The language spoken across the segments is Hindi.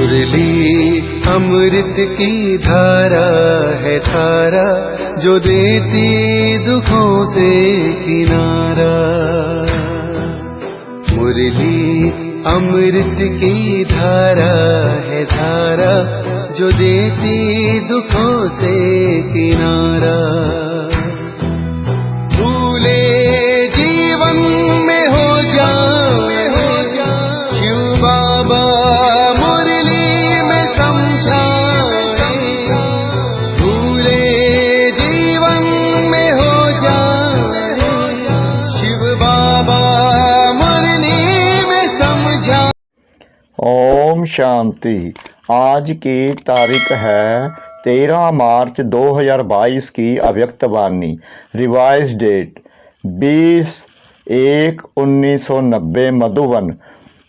मुरली अमृत की धारा है धारा, जो देती दुखों से किनारा। मुरली अमृत की धारा है धारा, जो देती दुखों से किनारा। भूले जीवन में हो जाए शिव बाबा मुरली में समझाए। भूले जीवन में हो जाए शिव बाबा मुरली में समझाए। ओम शांति। आज की तारीख है 13 मार्च 2022 की अव्यक्त वाणी। Revise date 20/1/1990 Madhuban.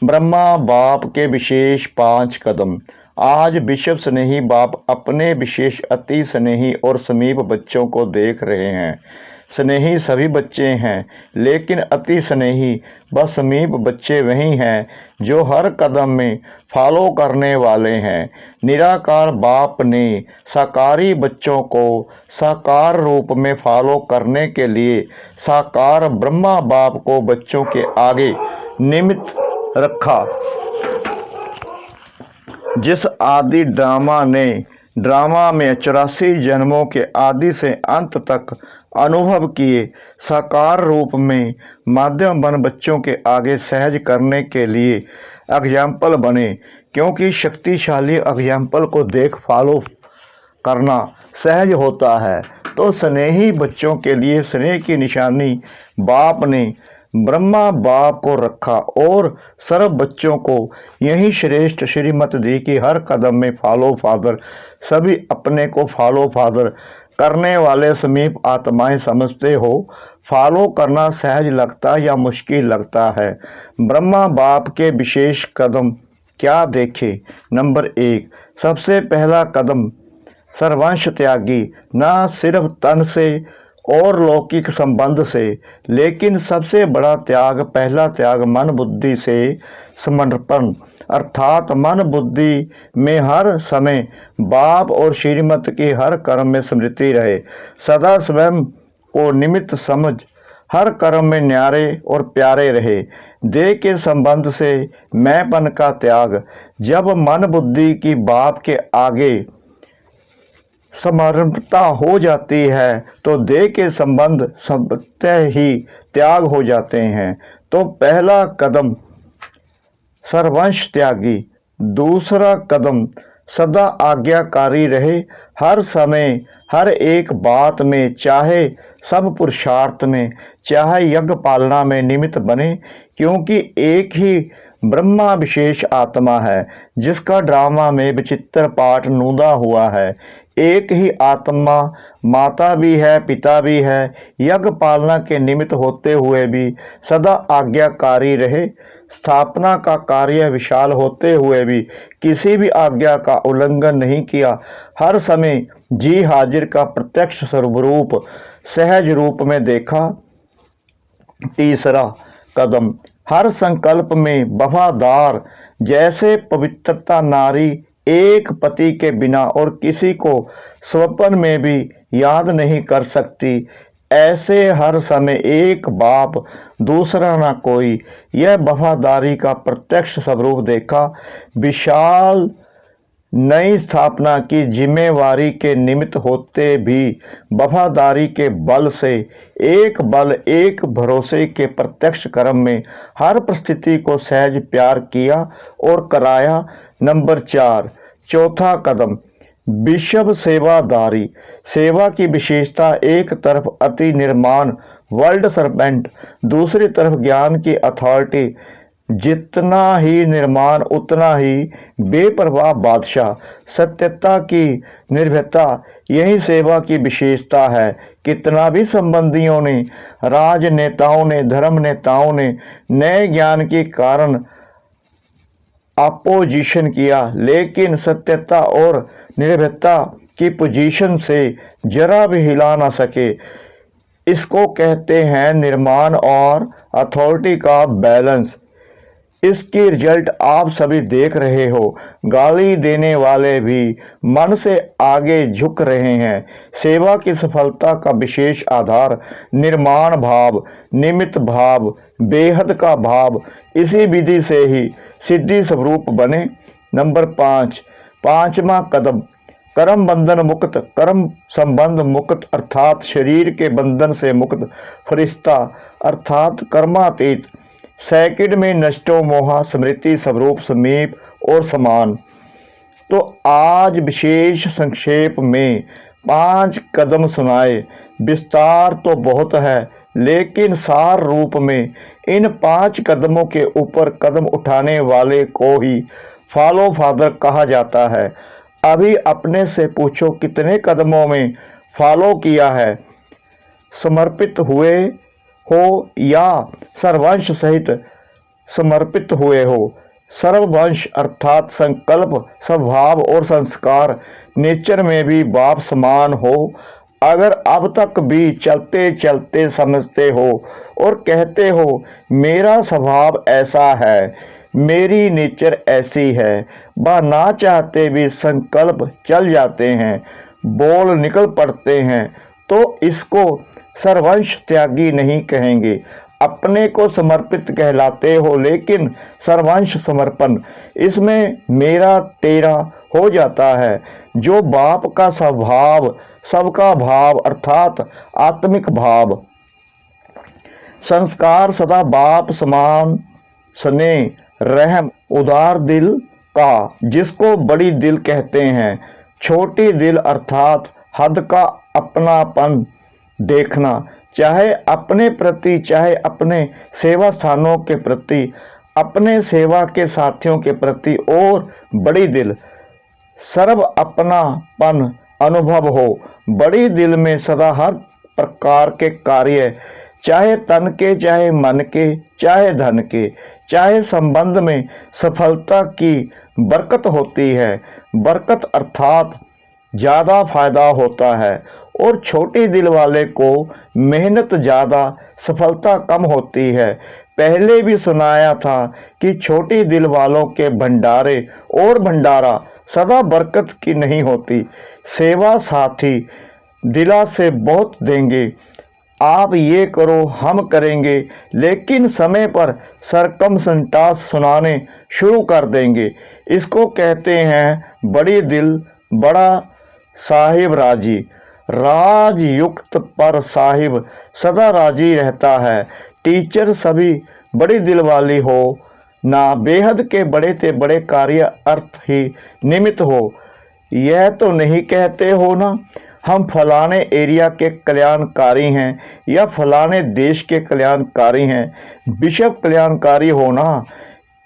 ब्रह्मा बाप के विशेष 5 कदम। आज विश्व स्नेही बाप अपने विशेष अति स्नेही और समीप बच्चों को देख रहे हैं। स्नेही सभी बच्चे हैं, लेकिन अति स्नेही व समीप बच्चे वही हैं जो हर कदम में फॉलो करने वाले हैं। निराकार बाप ने साकारी बच्चों को साकार रूप में फॉलो करने के लिए साकार ब्रह्मा बाप को बच्चों के आगे निमित्त रखा। जिस आदि ड्रामा में 84 जन्मों के आदि से अंत तक अनुभव किए, साकार रूप में माध्यम बन बच्चों के आगे सहज करने के लिए एग्जाम्पल बने, क्योंकि शक्तिशाली एग्जाम्पल को देख फॉलो करना सहज होता है। तो स्नेही बच्चों के लिए स्नेह की निशानी बाप ने ब्रह्मा बाप को रखा और सर्व बच्चों को यही श्रेष्ठ श्रीमत दी कि हर कदम में फॉलो फादर। सभी अपने को फॉलो फादर करने वाले समीप आत्माएं समझते हो। फॉलो करना सहज लगता या मुश्किल लगता है। ब्रह्मा बाप के विशेष कदम क्या देखे। नंबर 1, सबसे पहला कदम सर्वांश त्यागी, न सिर्फ तन से और लौकिक संबंध से, लेकिन सबसे बड़ा त्याग, पहला त्याग मन बुद्धि से समर्पण, अर्थात मन बुद्धि में हर समय बाप और श्रीमत की हर कर्म में स्मृति रहे। सदा स्वयं को निमित्त समझ हर कर्म में न्यारे और प्यारे रहे। देह के संबंध से मैंपन का त्याग। जब मन बुद्धि की बाप के आगे समर्पणता हो जाती है तो देह के संबंध स्वतः ही त्याग हो जाते हैं। तो पहला कदम सर्वंश त्यागी। दूसरा कदम सदा आज्ञाकारी रहे, हर समय हर एक बात में, चाहे सब पुरुषार्थ में, चाहे यज्ञ पालना में निमित्त बने, क्योंकि एक ही ब्रह्मा विशेष आत्मा है जिसका ड्रामा में विचित्र पाठ नूदा हुआ है। एक ही आत्मा माता भी है, पिता भी है। यज्ञ पालना के निमित्त होते हुए भी सदा आज्ञाकारी रहे। स्थापना का कार्य विशाल होते हुए भी किसी भी आज्ञा का उल्लंघन नहीं किया। हर समय जी हाजिर का प्रत्यक्ष स्वरूप सहज रूप में देखा। तीसरा कदम हर संकल्प में वफादार। जैसे पवित्रता नारी एक पति के बिना और किसी को स्वप्न में भी याद नहीं कर सकती, ऐसे हर समय एक बाप दूसरा ना कोई। यह वफादारी का प्रत्यक्ष स्वरूप देखा। विशाल नई स्थापना की जिम्मेवारी के निमित्त होते भी वफादारी के बल से एक भरोसे के प्रत्यक्ष कर्म में हर परिस्थिति को सहज प्यार किया और कराया। नंबर 4, चौथा कदम विश्व सेवादारी। सेवा की विशेषता एक तरफ अति निर्माण वर्ल्ड सर्वेंट, दूसरी तरफ ज्ञान की अथॉरिटी। जितना ही निर्माण उतना ही बेपरवाह बादशाह। सत्यता की निर्भयता यही सेवा की विशेषता है। कितना भी संबंधियों ने, राजनेताओं ने, धर्म नेताओं ने नए ज्ञान के कारण अपोजिशन किया, लेकिन सत्यता और निर्भयता की पोजीशन से जरा भी हिला ना सके। इसको कहते हैं निर्माण और अथॉरिटी का बैलेंस। इसकी रिजल्ट आप सभी देख रहे हो। गाली देने वाले भी मन से आगे झुक रहे हैं। सेवा की सफलता का विशेष आधार निर्माण भाव, निमित्त भाव, बेहद का भाव, इसी विधि से ही सिद्धि स्वरूप बने। नंबर 5, पांचवा कदम, कर्म बंधन मुक्त, कर्म संबंध मुक्त अर्थात शरीर के बंधन से मुक्त, फरिश्ता अर्थात कर्मातीत, सेकंड में नष्टो मोहा, स्मृति स्वरूप समीप और समान। तो आज विशेष संक्षेप में 5 कदम सुनाए। विस्तार तो बहुत है, लेकिन सार रूप में इन 5 कदमों के ऊपर कदम उठाने वाले को ही फॉलो फादर कहा जाता है। अभी अपने से पूछो कितने कदमों में फॉलो किया है, समर्पित हुए हो या सर्वंश सहित समर्पित हुए हो। सर्वंश अर्थात संकल्प, स्वभाव और संस्कार नेचर में भी बाप समान हो। अगर अब तक भी चलते चलते समझते हो और कहते हो मेरा स्वभाव ऐसा है, मेरी नेचर ऐसी है, व ना चाहते भी संकल्प चल जाते हैं, बोल निकल पड़ते हैं, तो इसको सर्वंश त्यागी नहीं कहेंगे। अपने को समर्पित कहलाते हो, लेकिन सर्वंश समर्पण इसमें मेरा तेरा हो जाता है। जो बाप का स्वभाव, सबका भाव अर्थात आत्मिक भाव, संस्कार सदा बाप समान, स्नेह, रहम, उदार दिल का, जिसको बड़ी दिल कहते हैं। छोटी दिल अर्थात हद का अपनापन देखना, चाहे अपने प्रति, चाहे अपने सेवा स्थानों के प्रति, अपने सेवा के साथियों के प्रति, और बड़ी दिल सर्व अपनापन अनुभव हो। बड़ी दिल में सदा हर प्रकार के कार्य, चाहे तन के, चाहे मन के, चाहे धन के, चाहे संबंध में सफलता की बरकत होती है। बरकत अर्थात ज़्यादा फायदा होता है, और छोटी दिल वाले को मेहनत ज़्यादा, सफलता कम होती है। पहले भी सुनाया था कि छोटी दिल वालों के भंडारे और भंडारा सदा बरकत की नहीं होती। सेवा साथी दिला से बहुत देंगे, आप ये करो हम करेंगे, लेकिन समय पर सरकमस्टेंस सुनाने शुरू कर देंगे। इसको कहते हैं बड़ी दिल बड़ा साहिब राजी। राजयुक्त पर साहिब सदा राजी रहता है। टीचर सभी बड़ी दिल वाली हो ना, बेहद के बड़े से बड़े कार्य अर्थ ही निमित्त हो। यह तो नहीं कहते हो ना हम फलाने एरिया के कल्याणकारी हैं या फलाने देश के कल्याणकारी हैं, विश्व कल्याणकारी हो ना।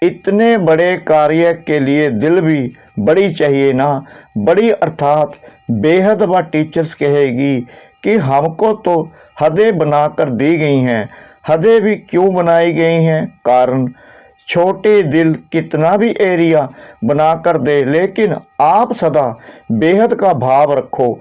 इतने बड़े कार्य के लिए दिल भी बड़ी चाहिए ना। बड़ी अर्थात बेहद व टीचर्स कहेगी कि हमको तो हदें बनाकर दी गई हैं। हदें भी क्यों बनाई गई हैं? कारण छोटे दिल कितना भी एरिया बनाकर दे, लेकिन आप सदा बेहद का भाव रखो,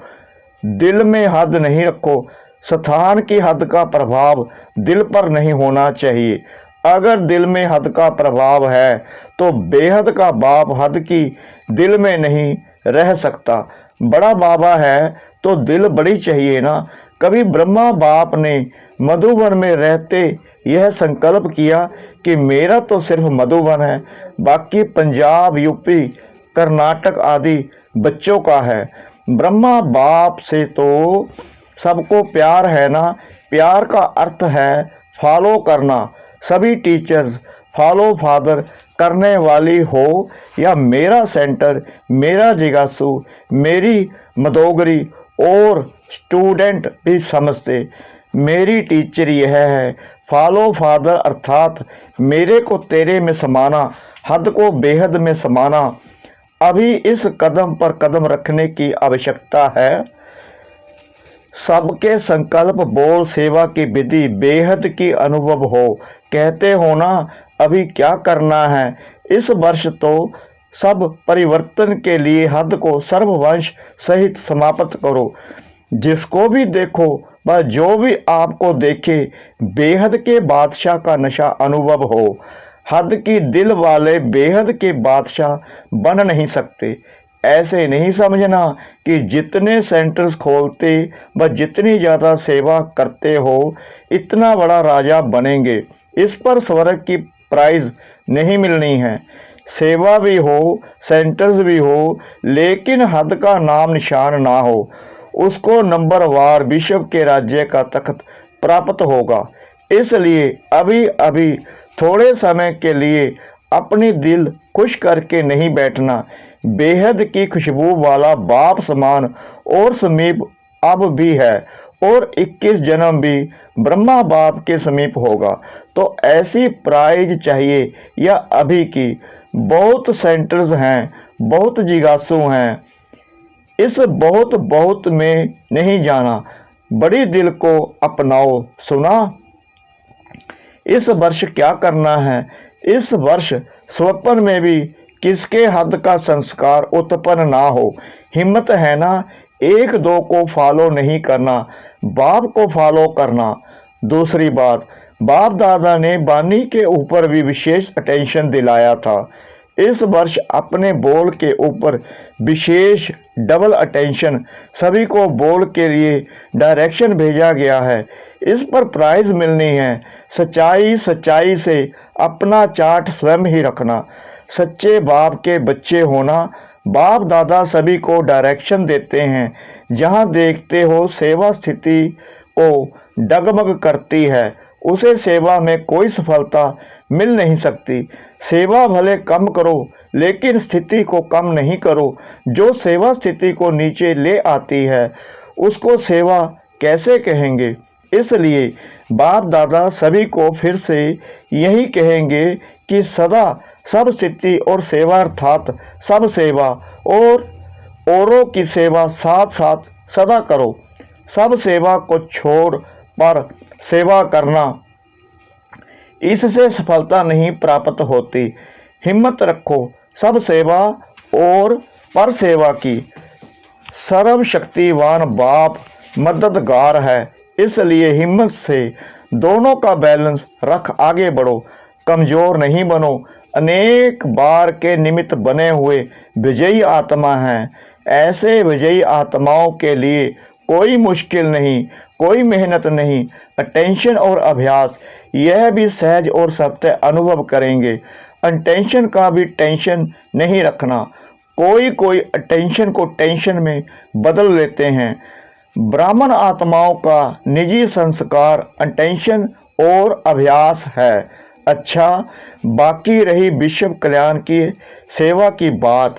दिल में हद नहीं रखो। स्थान की हद का प्रभाव दिल पर नहीं होना चाहिए। अगर दिल में हद का प्रभाव है तो बेहद का भाव हद की दिल में नहीं रह सकता। बड़ा बाबा है तो दिल बड़ी चाहिए ना। कभी ब्रह्मा बाप ने मधुबन में रहते यह संकल्प किया कि मेरा तो सिर्फ मधुबन है, बाकी पंजाब, यूपी, कर्नाटक आदि बच्चों का है। ब्रह्मा बाप से तो सबको प्यार है ना। प्यार का अर्थ है फॉलो करना। सभी टीचर्स फॉलो फादर करने वाली हो या मेरा सेंटर, मेरा जिज्ञासु, मेरी मदोगरी और स्टूडेंट भी समझते। मेरी टीचर यह है, फॉलो फादर अर्थात मेरे को तेरे में समाना, हद को बेहद में समाना। अभी इस कदम पर कदम रखने की आवश्यकता है। सबके संकल्प, बोल, सेवा की विधि बेहद की अनुभव हो। कहते हो ना अभी क्या करना है? इस वर्ष तो सब परिवर्तन के लिए हद को सर्ववंश सहित समाप्त करो। जिसको भी देखो वह जो भी आपको देखे बेहद के बादशाह का नशा अनुभव हो। हद की दिल वाले बेहद के बादशाह बन नहीं सकते। ऐसे नहीं समझना कि जितने सेंटर्स खोलते व जितनी ज़्यादा सेवा करते हो इतना बड़ा राजा बनेंगे। इस पर स्वर्ग की प्राइज नहीं मिलनी है। सेवा भी हो, सेंटर्स भी हो, लेकिन हद का नाम निशान ना हो। उसको नंबर वार विश्व के राज्य का तख्त प्राप्त होगा। इसलिए अभी अभी थोड़े समय के लिए अपनी दिल खुश करके नहीं बैठना। बेहद की खुशबू वाला बाप समान और समीप अब भी है और 21 जन्म भी ब्रह्मा बाप के समीप होगा। तो ऐसी प्राइज चाहिए या अभी की? बहुत सेंटर्स हैं, बहुत जिज्ञासु हैं। इस बहुत बहुत में नहीं जाना, बड़ी दिल को अपनाओ। सुना? इस वर्ष क्या करना है? इस वर्ष स्वप्न में भी किसके हद का संस्कार उत्पन्न ना हो। हिम्मत है ना? एक दो को फॉलो नहीं करना, बाप को फॉलो करना। दूसरी बात, बाप दादा ने बानी के ऊपर भी विशेष अटेंशन दिलाया था। इस वर्ष अपने बोल के ऊपर विशेष डबल अटेंशन, सभी को बोल के लिए डायरेक्शन भेजा गया है। इस पर प्राइज मिलनी है। सच्चाई सच्चाई से अपना चार्ट स्वयं ही रखना, सच्चे बाप के बच्चे होना। बाप दादा सभी को डायरेक्शन देते हैं। जहां देखते हो सेवा स्थिति को डगमग करती है, उसे सेवा में कोई सफलता मिल नहीं सकती। सेवा भले कम करो, लेकिन स्थिति को कम नहीं करो। जो सेवा स्थिति को नीचे ले आती है, उसको सेवा कैसे कहेंगे? इसलिए बाप दादा सभी को फिर से यही कहेंगे कि सदा सब स्थिति और सेवा अर्थात सब सेवा और औरों की सेवा साथ साथ सदा करो। सब सेवा को छोड़ पर सेवा करना, इससे सफलता नहीं प्राप्त होती। हिम्मत रखो सब सेवा और पर सेवा की। सर्वशक्तिवान बाप मददगार है, इसलिए हिम्मत से दोनों का बैलेंस रख आगे बढ़ो। कमजोर नहीं बनो। अनेक बार के निमित्त बने हुए विजयी आत्मा हैं। ऐसे विजयी आत्माओं के लिए कोई मुश्किल नहीं, कोई मेहनत नहीं। अटेंशन और अभ्यास, यह भी सहज और सत्य अनुभव करेंगे। अटेंशन का भी टेंशन नहीं रखना। कोई अटेंशन को टेंशन में बदल लेते हैं। ब्राह्मण आत्माओं का निजी संस्कार अटेंशन और अभ्यास है। अच्छा, बाकी रही विश्व कल्याण की सेवा की बात,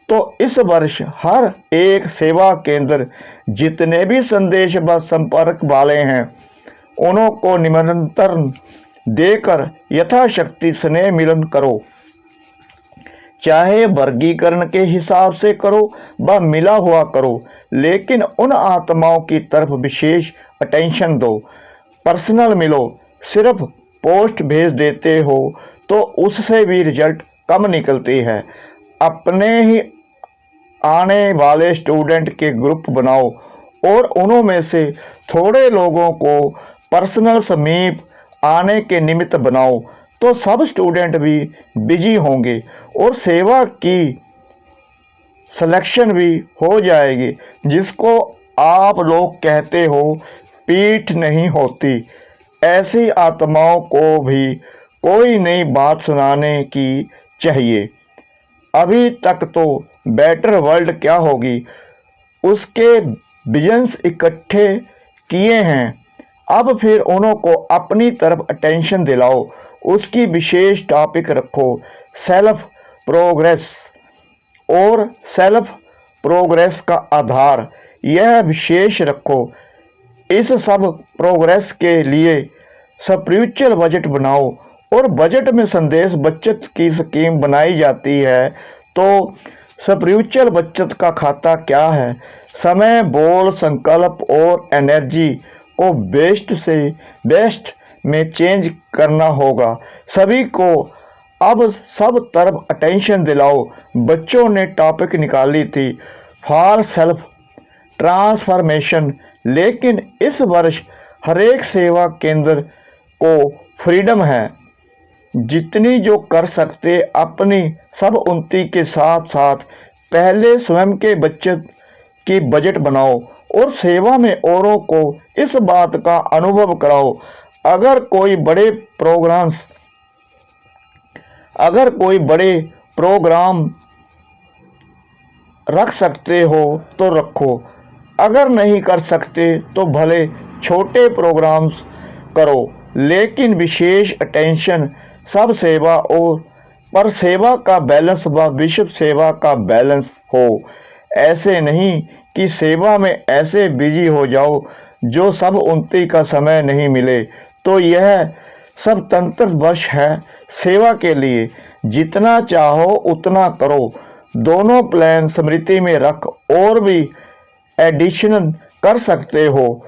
तो इस वर्ष हर एक सेवा केंद्र जितने भी संदेश व संपर्क वाले हैं, उन्हों को निमंत्रण देकर यथाशक्ति स्नेह मिलन करो। चाहे वर्गीकरण के हिसाब से करो व मिला हुआ करो, लेकिन उन आत्माओं की तरफ विशेष अटेंशन दो। पर्सनल मिलो। सिर्फ पोस्ट भेज देते हो तो उससे भी रिजल्ट कम निकलती है। अपने ही आने वाले स्टूडेंट के ग्रुप बनाओ और उन्हों में से थोड़े लोगों को पर्सनल समीप आने के निमित्त बनाओ, तो सब स्टूडेंट भी बिजी होंगे और सेवा की सिलेक्शन भी हो जाएगी। जिसको आप लोग कहते हो पीठ नहीं होती, ऐसी आत्माओं को भी कोई नई बात सुनाने की चाहिए। अभी तक तो बेटर वर्ल्ड क्या होगी उसके विजन्स इकट्ठे किए हैं। अब फिर उन्हों को अपनी तरफ अटेंशन दिलाओ। उसकी विशेष टॉपिक रखो, सेल्फ प्रोग्रेस। और सेल्फ प्रोग्रेस का आधार यह विशेष रखो। इस सब प्रोग्रेस के लिए स्पिरिचुअल बजट बनाओ और बजट में संदेश बचत की स्कीम बनाई जाती है। तो स्पिरिचुअल बचत का खाता क्या है? समय, बोल, संकल्प और एनर्जी को बेस्ट से बेस्ट में चेंज करना होगा। सभी को अब सब तरफ अटेंशन दिलाओ। बच्चों ने टॉपिक निकाली थी फॉर सेल्फ ट्रांसफॉर्मेशन, लेकिन इस वर्ष हरेक सेवा केंद्र को फ्रीडम है। जितनी जो कर सकते अपनी सब उन्नति के साथ साथ पहले स्वयं के बचत की बजट बनाओ और सेवा में औरों को इस बात का अनुभव कराओ। अगर कोई बड़े प्रोग्राम रख सकते हो तो रखो, अगर नहीं कर सकते तो भले छोटे प्रोग्राम्स करो, लेकिन विशेष अटेंशन सब सेवा और पर सेवा का बैलेंस व विश्व सेवा का बैलेंस हो। ऐसे नहीं कि सेवा में ऐसे बिजी हो जाओ जो सब उन्नति का समय नहीं मिले। तो यह सब तंत्र वश है। सेवा के लिए जितना चाहो उतना करो। दोनों प्लान स्मृति में रख और भी एडिशन कर सकते हो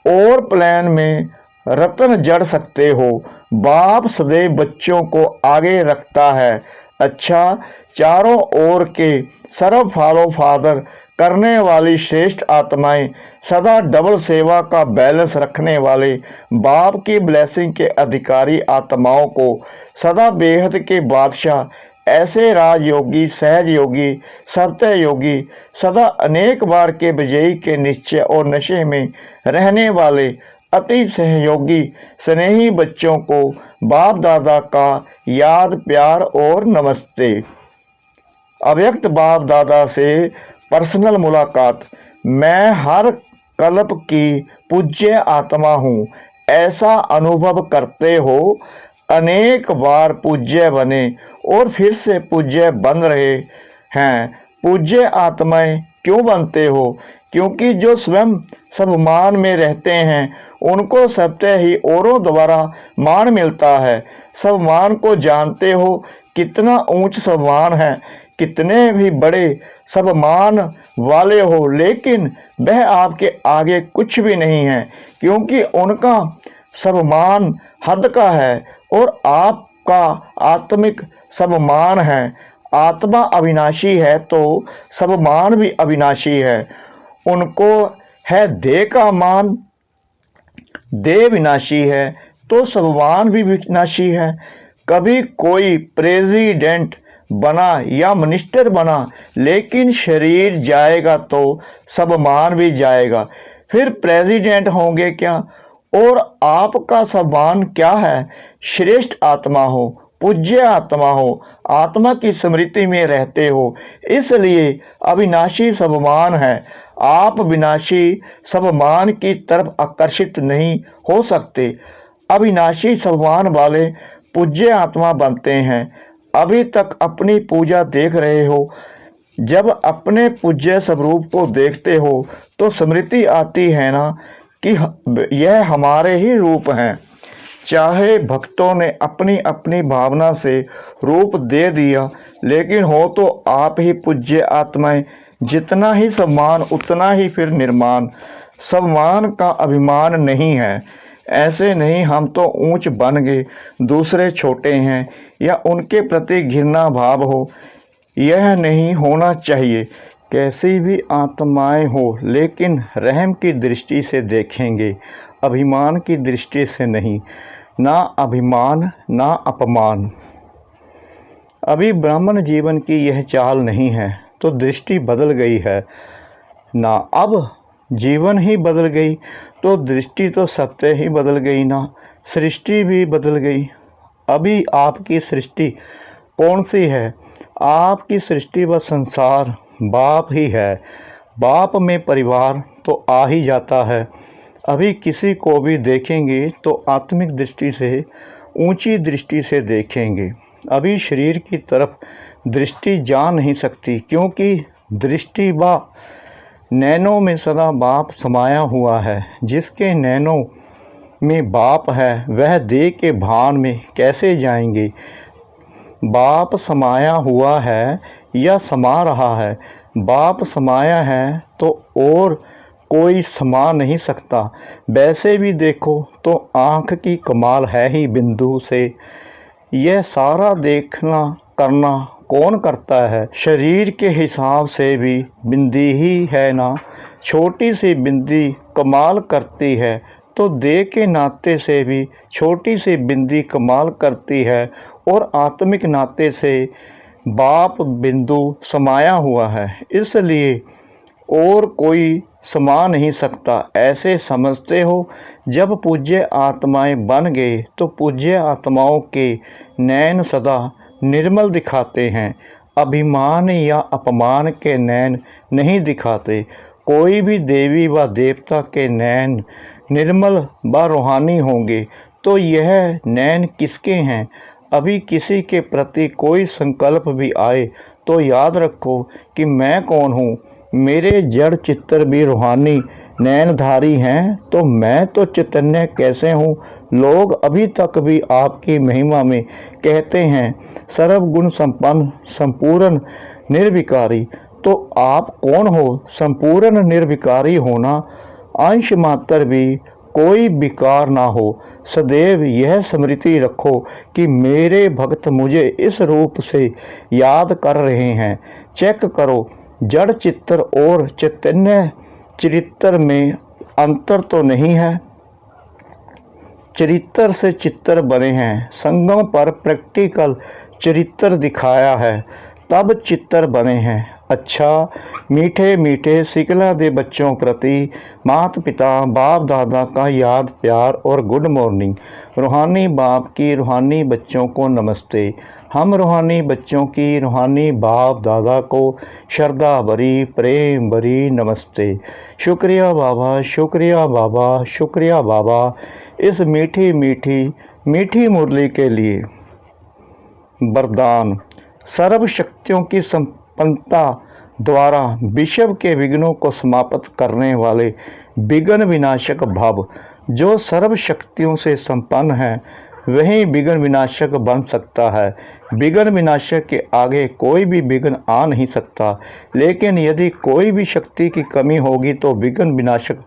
और प्लान में रत्न जड़ सकते हो। बाप सदैव बच्चों को आगे रखता है। अच्छा, चारों ओर के सर्व फॉलो फादर करने वाली श्रेष्ठ आत्माएं, सदा डबल सेवा का बैलेंस रखने वाले बाप की ब्लेसिंग के अधिकारी आत्माओं को सदा बेहद के बादशाह, ऐसे राजयोगी, सहज योगी, सत्य योगी, सदा अनेक बार के विजयी के निश्चय और नशे में रहने वाले अति सहयोगी स्नेही बच्चों को बाप दादा का याद, प्यार और नमस्ते। अव्यक्त बाप दादा से पर्सनल मुलाकात। मैं हर कल्प की पूज्य आत्मा हूँ, ऐसा अनुभव करते हो। अनेक बार पूज्य बने और फिर से पूज्य बन रहे हैं। पूज्य आत्माएं क्यों बनते हो? क्योंकि जो स्वयं सब मान में रहते हैं उनको सत्य ही औरों द्वारा मान मिलता है। सब मान को जानते हो, कितना ऊंच सम्मान है, कितने भी बड़े सब मान वाले हो, लेकिन वह आपके आगे कुछ भी नहीं है, क्योंकि उनका सम्मान हद का है और आपका आत्मिक सम्मान है। आत्मा अविनाशी है तो सम्मान भी अविनाशी है। उनको है देह का मान, देह विनाशी है तो सम्मान भी विनाशी है। कभी कोई प्रेसिडेंट बना या मिनिस्टर बना, लेकिन शरीर जाएगा तो सम्मान भी जाएगा। फिर प्रेसिडेंट होंगे क्या? और आपका सम्मान क्या है? श्रेष्ठ आत्मा हो, पूज्य आत्मा हो, आत्मा की स्मृति में रहते हो, इसलिए अविनाशी सम्मान है। आप विनाशी सम्मान की तरफ आकर्षित नहीं हो सकते। अविनाशी सम्मान वाले पूज्य आत्मा बनते हैं। अभी तक अपनी पूजा देख रहे हो। जब अपने पूज्य स्वरूप को देखते हो तो स्मृति आती है ना कि यह हमारे ही रूप हैं। चाहे भक्तों ने अपनी अपनी भावना से रूप दे दिया, लेकिन हो तो आप ही पूज्य आत्माएं। जितना ही सम्मान उतना ही फिर निर्माण। सम्मान का अभिमान नहीं है। ऐसे नहीं हम तो ऊंच बन गए, दूसरे छोटे हैं, या उनके प्रति घृणा भाव हो। यह नहीं होना चाहिए। कैसी भी आत्माएं हो, लेकिन रहम की दृष्टि से देखेंगे, अभिमान की दृष्टि से नहीं। ना अभिमान ना अपमान। अभी ब्राह्मण जीवन की यह चाल नहीं है तो दृष्टि बदल गई है ना। अब जीवन ही बदल गई तो दृष्टि तो सत्य ही बदल गई ना। सृष्टि भी बदल गई। अभी आपकी सृष्टि कौन सी है? आपकी सृष्टि व संसार बाप ही है। बाप में परिवार तो आ ही जाता है। अभी किसी को भी देखेंगे तो आत्मिक दृष्टि से, ऊंची दृष्टि से देखेंगे। अभी शरीर की तरफ दृष्टि जा नहीं सकती, क्योंकि दृष्टि व नैनों में सदा बाप समाया हुआ है। जिसके नैनों में बाप है वह देह के भान में कैसे जाएंगे? बाप समाया हुआ है या समा रहा है? बाप समाया है तो और कोई समा नहीं सकता। वैसे भी देखो तो आँख की कमाल है ही बिंदु से। यह सारा देखना करना कौन करता है? शरीर के हिसाब से भी बिंदी ही है ना। छोटी सी बिंदी कमाल करती है तो देह के नाते से भी छोटी सी बिंदी कमाल करती है और आत्मिक नाते से बाप बिंदु समाया हुआ है, इसलिए और कोई समा नहीं सकता। ऐसे समझते हो। जब पूज्य आत्माएं बन गए तो पूज्य आत्माओं के नैन सदा निर्मल दिखाते हैं, अभिमान या अपमान के नैन नहीं दिखाते। कोई भी देवी व देवता के नैन निर्मल व रूहानी होंगे तो यह नैन किसके हैं? अभी किसी के प्रति कोई संकल्प भी आए तो याद रखो कि मैं कौन हूँ। मेरे जड़ चित्तर भी रूहानी नैनधारी हैं, तो मैं तो चैतन्य कैसे हूँ? लोग अभी तक भी आपकी महिमा में कहते हैं सर्वगुण संपन्न संपूर्ण निर्विकारी। तो आप कौन हो? संपूर्ण निर्विकारी होना, अंश मात्र भी कोई विकार ना हो। सदैव यह स्मृति रखो कि मेरे भक्त मुझे इस रूप से याद कर रहे हैं। चेक करो, जड़ चित्तर और चैतन्य चरित्र में अंतर तो नहीं है? चरित्र से चित्तर बने हैं, संगम पर प्रैक्टिकल चरित्र दिखाया है, तब चित्तर बने हैं। अच्छा, मीठे मीठे सिकला दे बच्चों प्रति माता पिता बाप दादा का याद प्यार और गुड मॉर्निंग। रूहानी बाप की रूहानी बच्चों को नमस्ते। हम रूहानी बच्चों की रूहानी बाप दादा को श्रद्धा भरी प्रेम भरी नमस्ते। शुक्रिया बाबा, शुक्रिया बाबा, शुक्रिया बाबा, इस मीठी मीठी मीठी मुरली के लिए। वरदान। सर्व शक्तियों की संपन्नता द्वारा विश्व के विघ्नों को समाप्त करने वाले विघ्न विनाशक भव। जो सर्व शक्तियों से संपन्न है वही विघ्न विनाशक बन सकता है। विघ्न विनाशक के आगे कोई भी विघ्न आ नहीं सकता, लेकिन यदि कोई भी शक्ति की कमी होगी तो विघ्न विनाशक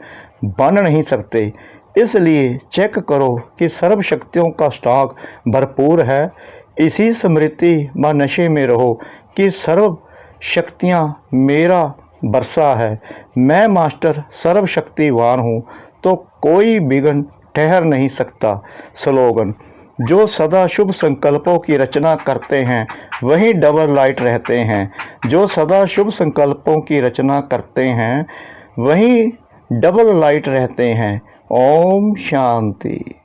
बन नहीं सकते। इसलिए चेक करो कि सर्व शक्तियों का स्टॉक भरपूर है। इसी स्मृति व नशे में रहो कि सर्व शक्तियाँ मेरा वर्षा है। मैं मास्टर सर्वशक्तिवान हूँ, तो कोई विघ्न ठहर नहीं सकता। स्लोगन। जो सदा शुभ संकल्पों की रचना करते हैं वही डबल लाइट रहते हैं। जो सदा शुभ संकल्पों की रचना करते हैं वही डबल लाइट रहते हैं। ओम शांति।